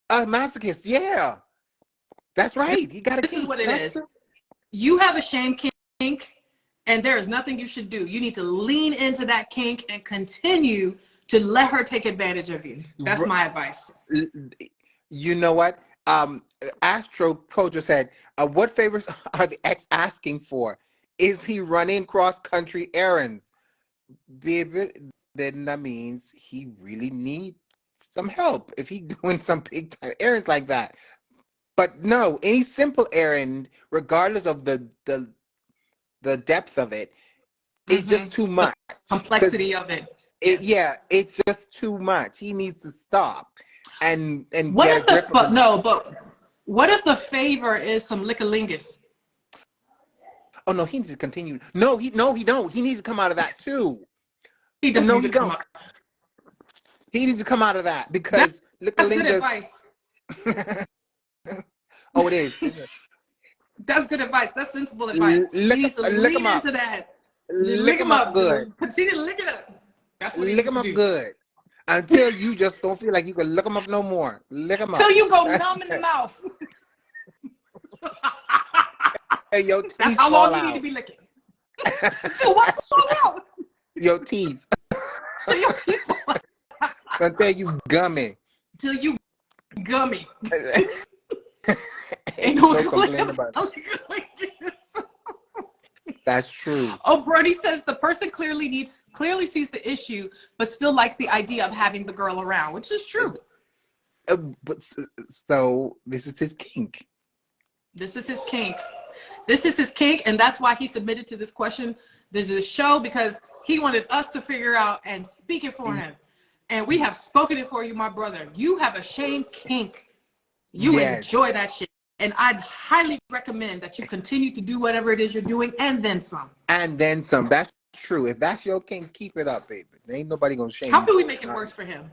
A masochist, yeah. That's right. He got a kink. This is what it is. You have a shame kink, and there is nothing you should do. You need to lean into that kink and continue to let her take advantage of you. That's my advice. You know what? Astro Culture said, what favors are the ex asking for? Is he running cross-country errands? Baby, then that means he really needs some help if he's doing some big-time errands like that. But no, any simple errand, regardless of the depth of it, is just too much. The complexity of it. It's just too much. He needs to stop and what get if a grip but what if the favor is some lickalingus? Oh no, he needs to continue. No, he don't. He needs to come out of that too. He doesn't need to come out. He needs to come out of that because that's good advice. Oh, it is. That's good advice. That's sensible advice. He needs to lean into that. Lick him up good. Continue to lick it up. That's what he lick needs him to up do. good. Until you just don't feel like you can lick him up no more. Lick him up. Until you go numb in the mouth. And your teeth That's how long you out. need to be licking. Until what falls out? Your teeth. Until your teeth fall out. Until you gummy. Until you gummy. Ain't no complain about it. That's true. Oh, Brody says the person clearly sees the issue, but still likes the idea of having the girl around, which is true. But so this is his kink. This is his kink. This is his kink, and that's why he submitted to this question. This is a show because he wanted us to figure out and speak it for him. And we have spoken it for you, my brother. You have a shame kink. You enjoy that shit. And I'd highly recommend that you continue to do whatever it is you're doing and then some. And then some. That's true. If that's your kink, keep it up, baby. There ain't nobody gonna shame you. How can we make it worse for him?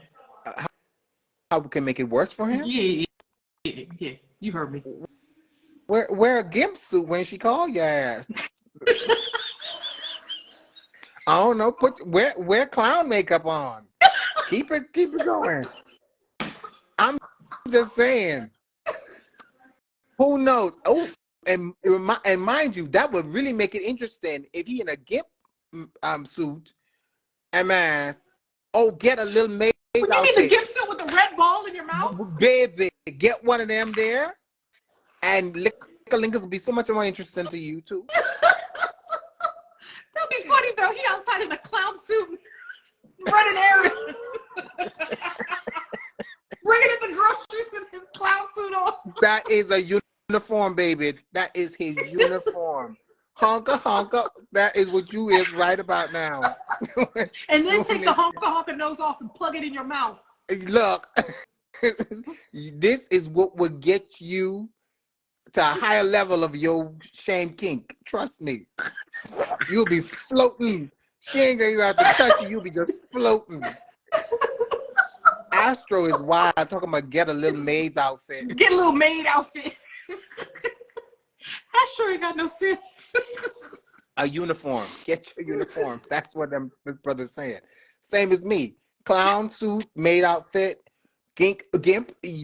How we can make it worse for him? Yeah. You heard me. Wear a gimp suit when she call your ass. I don't know. Wear clown makeup on. Keep it going. I'm just saying. Who knows? Oh, and mind you, that would really make it interesting if he in a gimp suit and mask. Oh, get a little maid You outfit. mean the gimp suit with the red ball in your mouth? Baby, get one of them there, and Lickalinkers will be so much more interesting to you too. That'd be funny though. He outside in a clown suit, running errands, bringing in the groceries with his clown suit on. That is a uniform, baby. That is his uniform. Honka. That is what you is right about now. And then take the honka nose off and plug it in your mouth. Look, this is what will get you to a higher level of your shame kink. Trust me. You'll be floating. She ain't gonna even have to touch you. You'll be just floating. Astro is wild. Talking about get a little maid's outfit. Get a little maid outfit. Astro ain't got no sense. A uniform. Get your uniform. That's what them brothers saying. Same as me. Clown suit, maid outfit, gimp,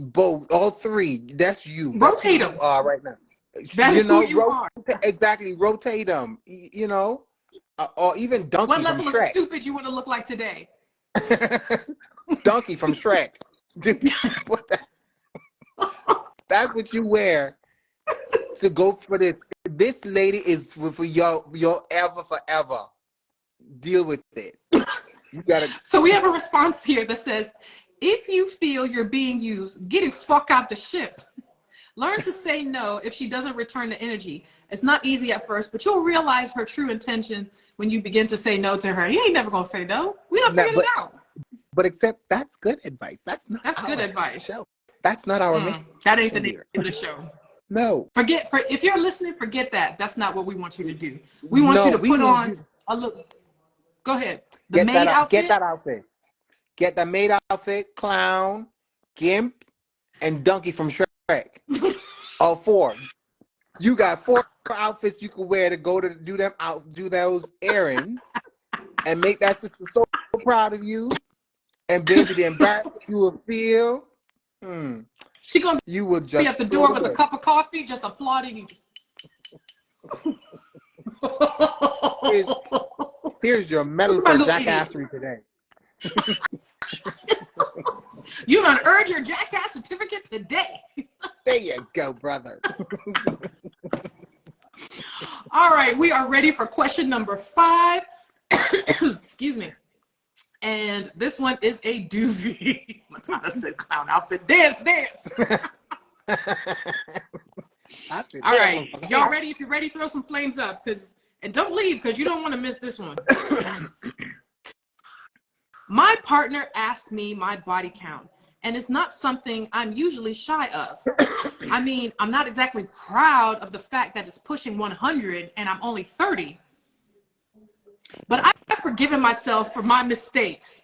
both, all three. That's you. Rotate them. Right now. That is who you are. Exactly. Rotate them. You know, or even Donkey what from level of Shrek. stupid you want to look like today? Donkey from Shrek. That's what you wear to go for this. This lady is for your forever. Deal with it. You gotta. So we have a response here that says, if you feel you're being used, get the fuck out the ship. Learn to say no if she doesn't return the energy. It's not easy at first, but you'll realize her true intention when you begin to say no to her. You ain't never gonna say no. We done figured it out. But except that's good advice. That's good advice. Show. That's not our mission. That ain't the name of the show. No. If you're listening, forget that. That's not what we want you to do. We want you to put on a look. Go ahead. The maid outfit. Get that outfit. Get the maid outfit, clown, gimp, and donkey from Shrek. All four. You got 4 outfits you can wear to go to do those errands, and make that sister so proud of you. And baby, the embarrassment you will feel. She gonna you will just be at the door with a cup of coffee, just applauding you. Here's your medal for jackassery today. You done earned your jackass certificate today. There you go, brother. All right, we are ready for question number 5. Excuse me. And this one is a doozy. Matana said clown outfit. Dance. All right, y'all ready? If you're ready, throw some flames up. And don't leave because you don't want to miss this one. My partner asked me my body count, and it's not something I'm usually shy of. I mean, I'm not exactly proud of the fact that it's pushing 100 and I'm only 30. But I've forgiven myself for my mistakes,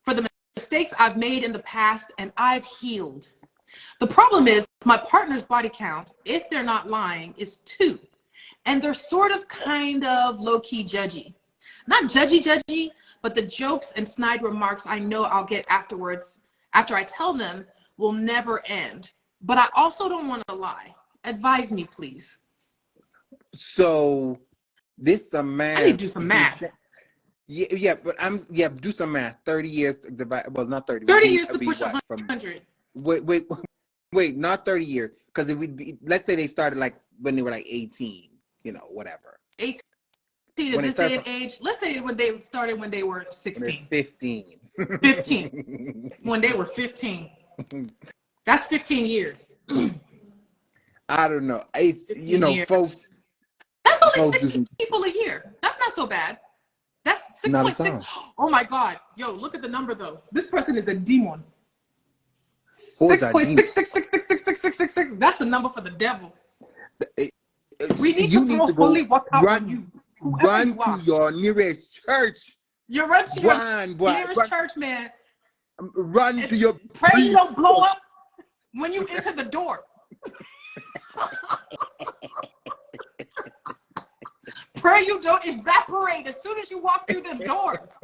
for the mistakes I've made in the past, and I've healed. The problem is my partner's body count, if they're not lying, is 2. And they're sort of kind of low-key judgy. Not judgy, but the jokes and snide remarks I know I'll get afterwards, after I tell them, will never end. But I also don't want to lie. Advise me, please. So this a math. I need to do some math. Yeah, but do some math. 30 years to divide. Well, not 30. 30 years to push 100. Wait, not 30 years. Because it would be. Let's say they started like when they were like 18. You know, whatever. 18 at When they this day start and age. Let's say when they started when they were when 16. they're 15. 15. When they were 15. That's 15 years. I don't know. It's 15 years. folks That's only folks 6 do people a year. That's not so bad. That's not at 6.6. all. Oh my God. Yo, look at the number though. This person is a demon. Who's that demon? 6.666666666. That's the number for the devil. We need to You need throw to holy go water on run you, whoever you to are. your nearest church. You run to your Run, boy. nearest church, man. Run And to your pray you priest. don't blow up when you enter the door. Pray you don't evaporate as soon as you walk through the doors.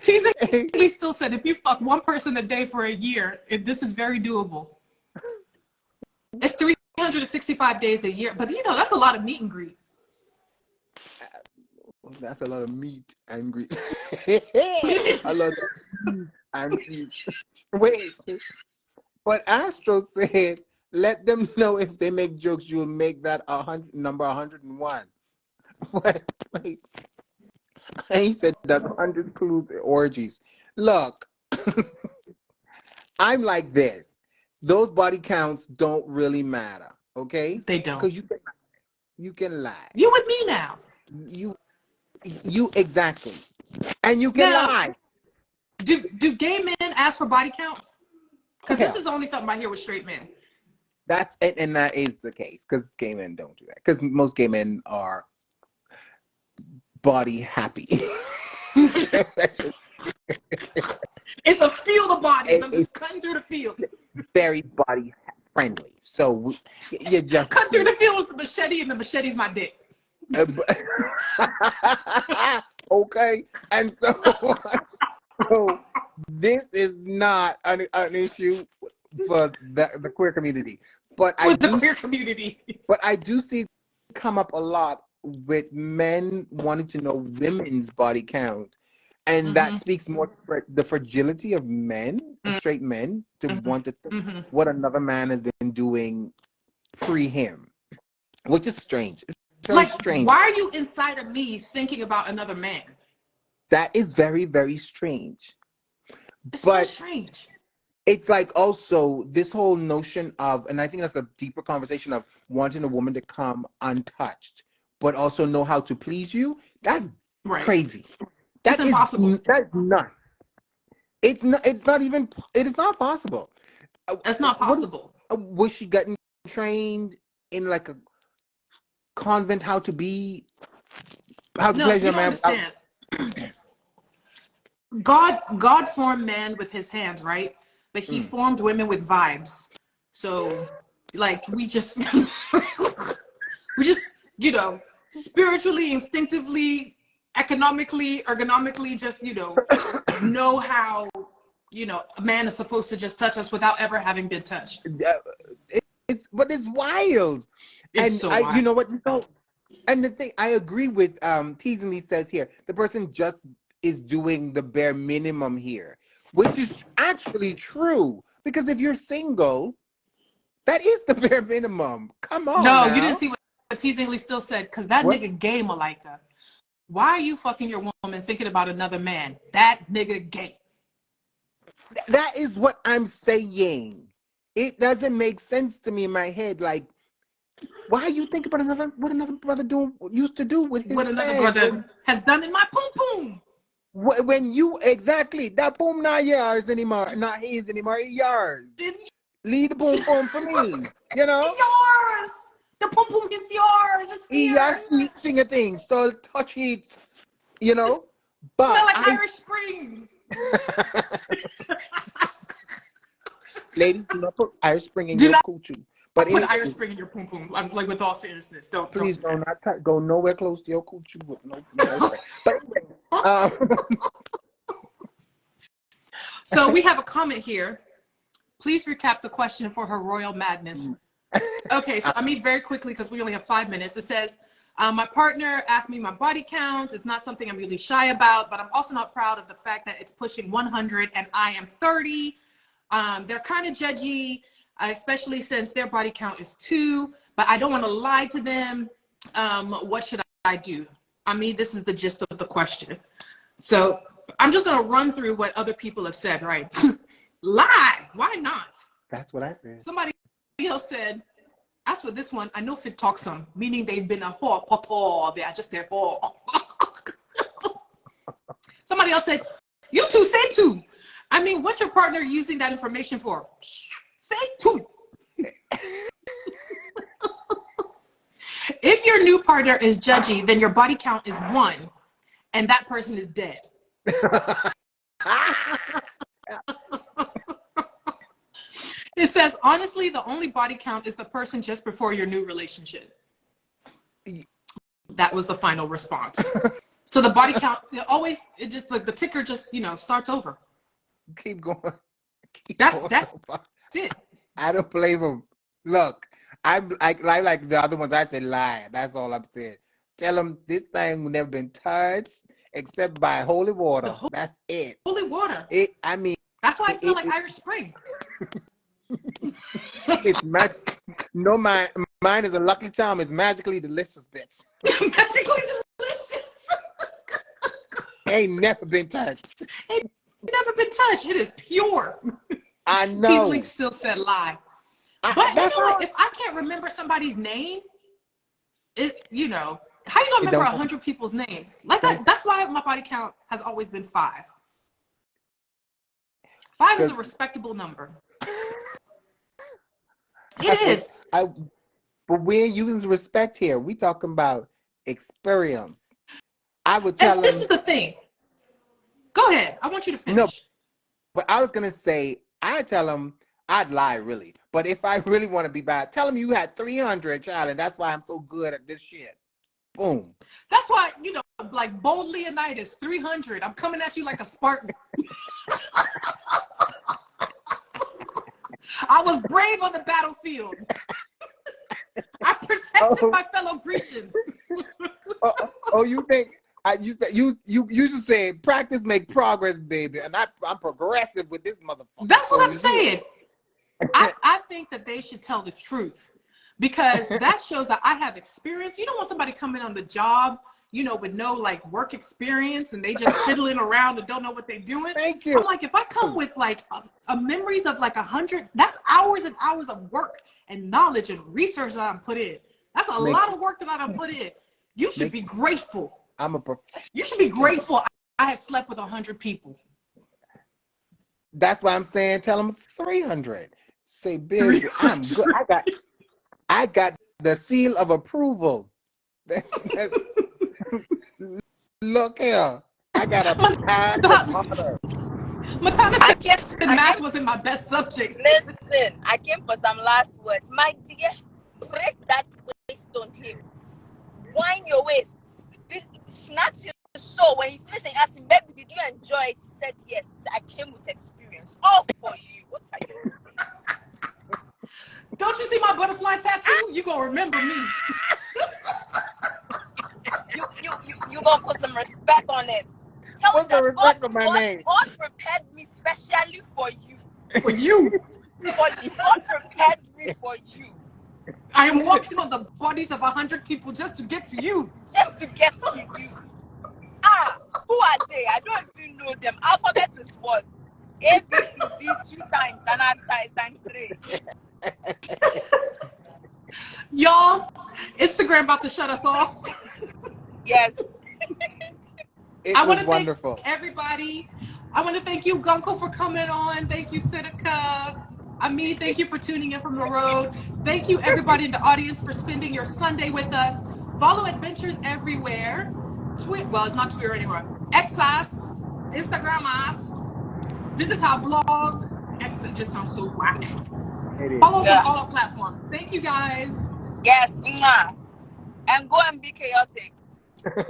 Teasingly still said, if you fuck one person a day for a year, this is very doable. It's 365 days a year, but that's a lot of meet and greet. That's a lot of meat and grease. A lot of meat and grease. Wait, but Astro said, let them know if they make jokes, you'll make that number 101. Wait. And he said that's 100 clues orgies. Look, I'm like this. Those body counts don't really matter, okay? They don't. Because you can lie. You with me now. You exactly. And you can lie. Do gay men ask for body counts? Because Okay. this is only something I hear with straight men. And that is the case, because gay men don't do that. Because most gay men are body happy. It's a field of bodies. I'm just cutting through the field. Very body friendly. So you just Cut through the field with the machete, and the machete's my dick. Okay, and so this is not an issue for the queer community, but queer community. But I do see it come up a lot with men wanting to know women's body count, and that speaks more to the fragility of men, straight men, to want to think what another man has been doing pre him, which is strange. Very strange. Why are you inside of me thinking about another man? That is very, very strange. It's so strange. It's like also this whole notion of, and I think that's a deeper conversation of wanting a woman to come untouched, but also know how to please you. That's crazy. That's impossible. That's nuts. It's not. It's not even. It is not possible. That's not possible. Was she getting trained in like a convent how to pleasure a man? Understand. God formed man with his hands, right? But he formed women with vibes. So we just spiritually, instinctively, economically, ergonomically, just know how a man is supposed to just touch us without ever having been touched. But it's wild. It's so wild. You know what? And the thing, I agree with Teasingly says here, the person just is doing the bare minimum here, which is actually true. Because if you're single, that is the bare minimum. Come on. No, now. you didn't see what Teasingly still said, because that nigga gay, Malika. Why are you fucking your woman thinking about another man? That nigga gay. That is what I'm saying. It doesn't make sense to me in my head. Like, why you think about what another brother used to do with his what another brother has done in my poom poom? When you exactly that boom not yours anymore, not his anymore, it's yours. Leave the boom boom for me, Yours. The poom poom is yours. It's here. Sweet finger thing, so touch it, But smell like Irish Spring. Ladies, do not put Irish Spring in your coochie. But put Irish Spring in your poom poom. I was with all seriousness, please don't go nowhere close to your coochie with no Spring. But anyway, so we have a comment here. Please recap the question for Her Royal Madness. Okay, so I mean very quickly because we only have 5 minutes. It says, my partner asked me my body count. It's not something I'm really shy about, but I'm also not proud of the fact that it's pushing 100 and I am 30. They're kind of judgy. especially since their body count is 2, but I don't want to lie to them. What should I do? I mean, this is the gist of the question. So I'm just going to run through what other people have said, right? Lie. Why not? That's what I said. Somebody else said, as for this one, I know fit talk some, meaning they've been a whore, potor, they are just their whore. Somebody else said, you two say two. I mean, what's your partner using that information for? Say two. If your new partner is judgy, then your body count is 1, and that person is dead. It says, honestly, the only body count is the person just before your new relationship. That was the final response. So the body count, it just like the ticker just, starts over. Keep going. That's it. I don't blame him. Look, I'm like the other ones. I said lie. That's all I'm saying. Tell them this thing will never been touched except by holy water. That's it. Holy water. That's why I smell like Irish Spring. It's magic. No, mine is a Lucky Charm. It's magically delicious, bitch. Magically delicious. Ain't never been touched. Ain't never been touched. It is pure. I know. Teasley still said lie. But you know what? If I can't remember somebody's name, how you gonna remember 100 people's names? Like that. That's why my body count has always been 5. 5 is a respectable number. It is. But we're using respect here. We talking about experience. I would tell them. This is the thing. Go ahead. I want you to finish. No, but I was gonna say I tell them I'd lie really. But if I really want to be bad, tell them you had 300, child, and that's why I'm so good at this shit. Boom. That's why, like bold Leonidas, 300. I'm coming at you like a Spartan. I was brave on the battlefield. I protected my fellow Grecians. You think you just say practice make progress, baby, and I'm progressive with this motherfucker. That's what I'm saying. I think that they should tell the truth, because that shows that I have experience. You don't want somebody coming on the job, with no like work experience, and they just fiddling around and don't know what they're doing. Thank you. I'm like, if I come with like a memories of like 100, that's hours and hours of work and knowledge and research that I'm put in. That's a lot of work that I'm put in. You should be grateful. I'm a professional. You should be grateful I have slept with 100 people. That's why I'm saying tell them 300. Say, baby, I'm good. I got the seal of approval. Look here. I got a pad of honor. Matthias, math wasn't my best subject. Listen, I came for some last words. My dear, break that waist on him. Wind your waist. Snatch your soul. When you finish and ask him, baby, did you enjoy it? He said, yes, I came with experience. All for you. What are you? Don't you see my butterfly tattoo? You gonna remember me. You gonna put some respect on it. Tell What's me the respect of my name? God prepared me specially for you. For you. God prepared me for you. I am walking on the bodies of 100 people just to get to you. Just to get to you. Who are they? I don't even know them. Alphabet is what? A, B, C, D 2 times, and I times 3. Y'all, Instagram about to shut us off. Yes. I want to wonderful. Thank everybody. I want to thank you, Gunko, for coming on. Thank you, Siddika. Ami, thank you for tuning in from the road. Thank you, everybody in the audience, for spending your Sunday with us. Follow Adventures everywhere. Well, it's not Twitter anymore. X us, Instagram us. Visit our blog. X just sounds so whack. Follow us on all our platforms. Thank you, guys. Yes. And go and be chaotic.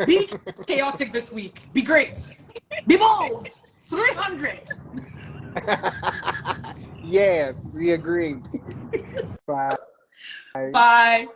Be chaotic this week. Be great. Be bold. 300. Yes, we agree. Bye. Bye.